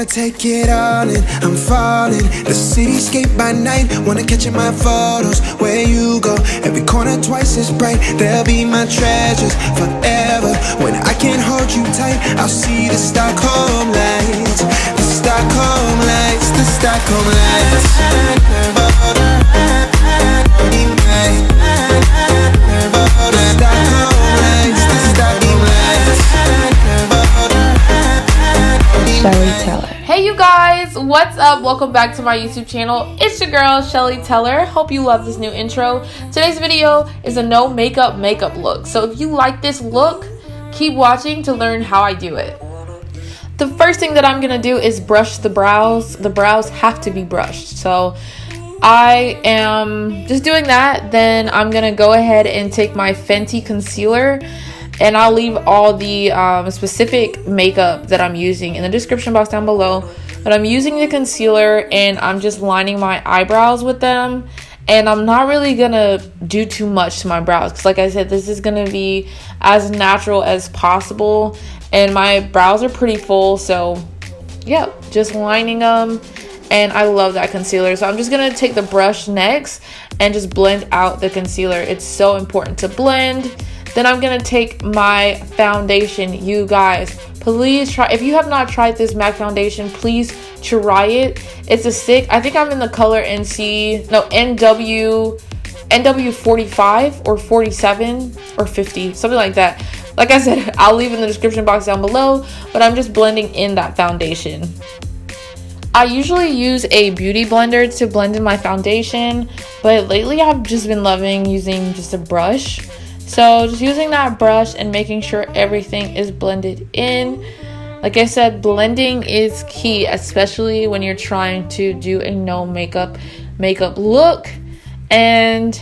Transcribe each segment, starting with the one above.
I'ma take it all in, I'm falling. The cityscape by night, wanna catch in my photos. Where you go, every corner twice as bright. They'll be my treasures forever. When I can't hold you tight, I'll see the Stockholm lights. The Stockholm lights, the Stockholm lights. Hey you guys, what's up? Welcome back to my YouTube channel. It's your girl Shelly Teller. Hope you love this new intro. Today's video is a no makeup look. So if you like this look, keep watching to learn how I do it. The first thing that I'm gonna do is brush the brows. The brows have to be brushed. So I am just doing that. Then I'm gonna go ahead and take my Fenty concealer, and I'll leave all the specific makeup that I'm using in the description box down below. But I'm using the concealer and I'm just lining my eyebrows with them. And I'm not really gonna do too much to my brows because, like I said, this is gonna be as natural as possible. And my brows are pretty full, so yeah, just lining them. And I love that concealer. So I'm just gonna take the brush next and just blend out the concealer. It's so important to blend. Then I'm gonna take my foundation. You guys, please try. If you have not tried this MAC foundation, please try it. It's a stick. I think I'm in the color NW45 or 47 or 50, something like that. Like I said, I'll leave in the description box down below, but I'm just blending in that foundation. I usually use a beauty blender to blend in my foundation, but lately I've just been loving using just a brush. So just using that brush and making sure everything is blended in. Like I said, blending is key, especially when you're trying to do a no makeup look. And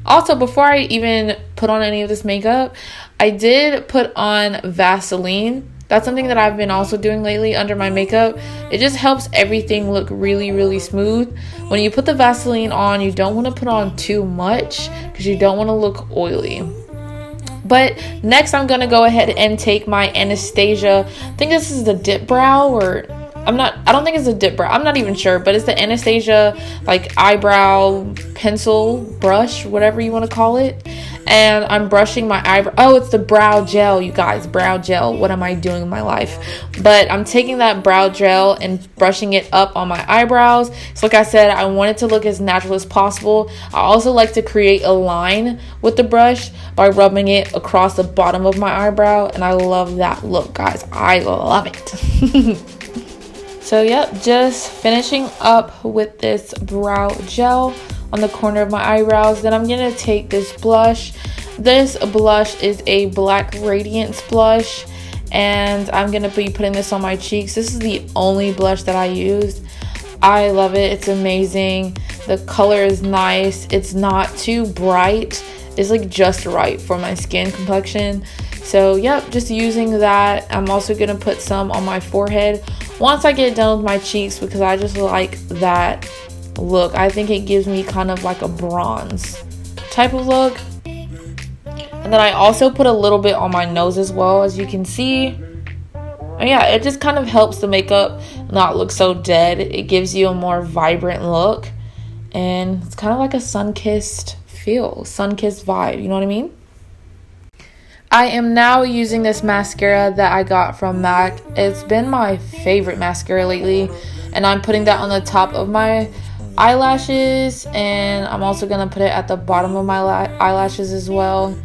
also, before I even put on any of this makeup, I did put on Vaseline. That's something that I've been also doing lately under my makeup. It just helps everything look really, really smooth. When you put the Vaseline on, you don't want to put on too much because you don't want to look oily. But next I'm gonna go ahead and take my Anastasia. I think this is the dip brow, or I don't think it's a dip brow. I'm not even sure, but it's the Anastasia like eyebrow pencil brush, whatever you want to call it. And I'm brushing my eyebrow. Oh, it's the brow gel, you guys. Brow gel. What am I doing in my life? But I'm taking that brow gel and brushing it up on my eyebrows. So like I said, I want it to look as natural as possible. I also like to create a line with the brush by rubbing it across the bottom of my eyebrow. And I love that look, guys. I love it. So yep, just finishing up with this brow gel on the corner of my eyebrows. Then I'm gonna take this blush. This blush is a black Radiance blush, and I'm gonna be putting this on my cheeks. This is the only blush that I used. I love it. It's amazing. The color is nice. It's not too bright. It's like just right for my skin complexion. So yep, just using that. I'm also gonna put some on my forehead once I get done with my cheeks because I just like that look. I think it gives me kind of like a bronze type of look. And then I also put a little bit on my nose as well, as you can see. And yeah, it just kind of helps the makeup not look so dead. It gives you a more vibrant look, and it's kind of like a sun-kissed feel, sun-kissed vibe, you know what I mean? I am now using this mascara that I got from MAC. It's been my favorite mascara lately, and I'm putting that on the top of my eyelashes, and I'm also gonna put it at the bottom of my eyelashes as well.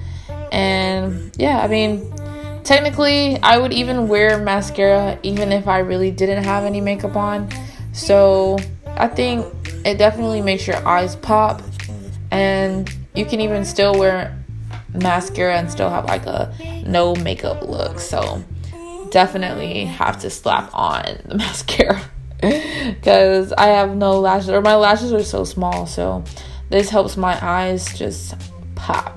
And yeah, I mean, technically I would even wear mascara even if I really didn't have any makeup on. So I think it definitely makes your eyes pop, and you can even still wear mascara and still have like a no makeup look. So definitely have to slap on the mascara because I have no lashes, or my lashes are so small, so this helps my eyes just pop.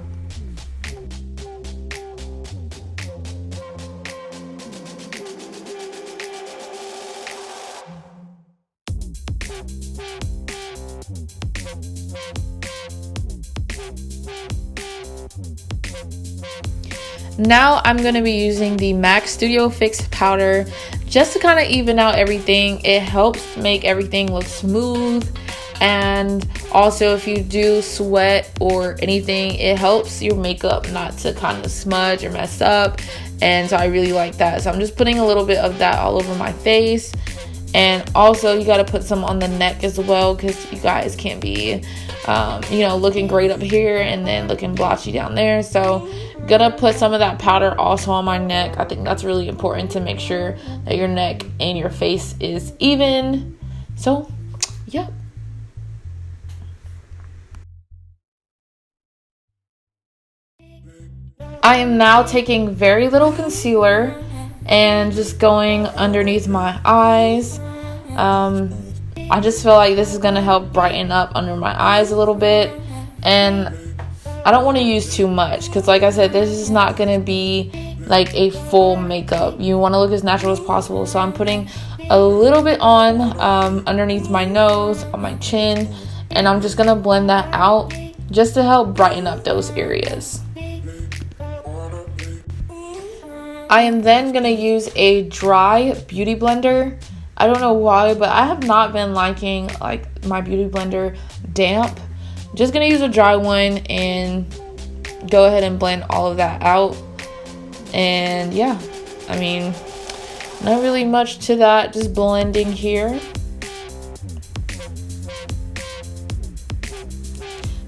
Now I'm going to be using the MAC Studio Fix powder just to kind of even out everything. It helps make everything look smooth. And also, if you do sweat or anything, it helps your makeup not to kind of smudge or mess up. And so I really like that. So I'm just putting a little bit of that all over my face. And also, you got to put some on the neck as well, because you guys can't be looking great up here and then looking blotchy down there. So gonna put some of that powder also on my neck. I think that's really important to make sure that your neck and your face is even. So yeah. I am now taking very little concealer and just going underneath my eyes. I just feel like this is going to help brighten up under my eyes a little bit. And I don't want to use too much because, like I said, this is not going to be like a full makeup. You want to look as natural as possible. So I'm putting a little bit on underneath my nose, on my chin. And I'm just going to blend that out just to help brighten up those areas. I am then going to use a dry beauty blender. I don't know why, but I have not been liking like my beauty blender damp. Just going to use a dry one and go ahead and blend all of that out. And yeah, I mean, not really much to that, just blending here.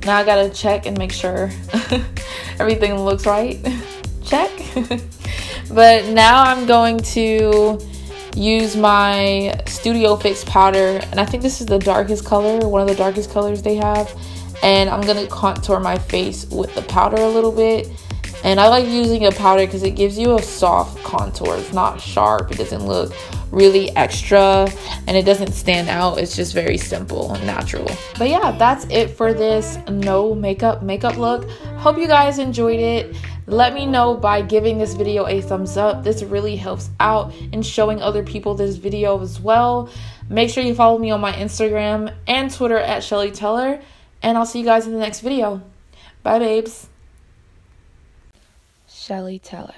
Now I gotta check and make sure everything looks right. Check. But now I'm going to use my Studio Fix powder, and I think this is the darkest color, one of the darkest colors they have. And I'm gonna contour my face with the powder a little bit. And I like using a powder because it gives you a soft contour. It's not sharp, it doesn't look really extra, and it doesn't stand out. It's just very simple and natural. But yeah, that's it for this no makeup look. Hope you guys enjoyed it. Let me know by giving this video a thumbs up. This really helps out in showing other people this video as well. Make sure you follow me on my Instagram and Twitter at Shelly Teller, and I'll see you guys in the next video. Bye, babes. Shelly Teller.